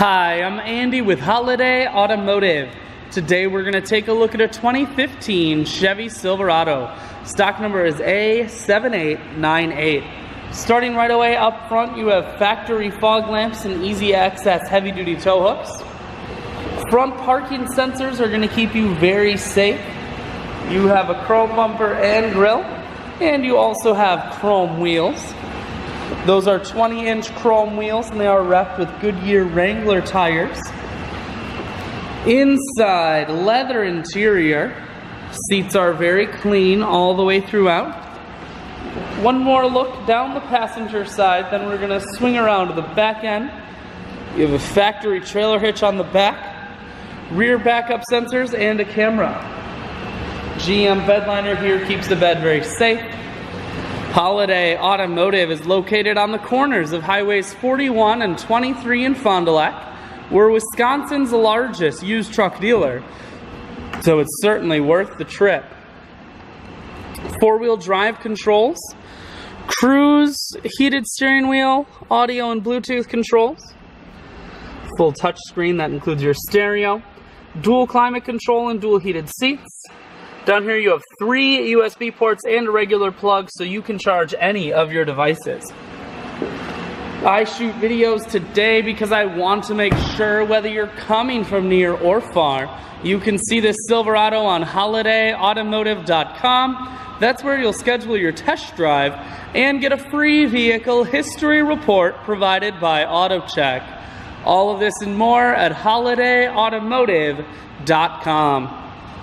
Hi, I'm Andy with Holiday Automotive. Today we're going to take a look at a 2015 Chevy Silverado. Stock number is A7898. Starting right away up front, you have factory fog lamps and easy access heavy duty tow hooks. Front parking sensors are going to keep you very safe. You have a chrome bumper and grille, and you also have chrome wheels. Those are 20-inch chrome wheels, and they are wrapped with Goodyear Wrangler tires. Inside, leather interior. Seats are very clean all the way throughout. One more look down the passenger side, then we're going to swing around to the back end. You have a factory trailer hitch on the back, rear backup sensors, and a camera. GM bed liner here keeps the bed very safe. Holiday Automotive is located on the corners of Highways 41 and 23 in Fond du Lac. We're Wisconsin's largest used truck dealer, so it's certainly worth the trip. Four-wheel drive controls, cruise, heated steering wheel, audio and Bluetooth controls, full touch screen that includes your stereo, dual climate control and dual heated seats. Down here you have 3 USB ports and a regular plug so you can charge any of your devices. I shoot videos today because I want to make sure whether you're coming from near or far, you can see this Silverado on holidayautomotive.com. That's where you'll schedule your test drive and get a free vehicle history report provided by AutoCheck. All of this and more at holidayautomotive.com.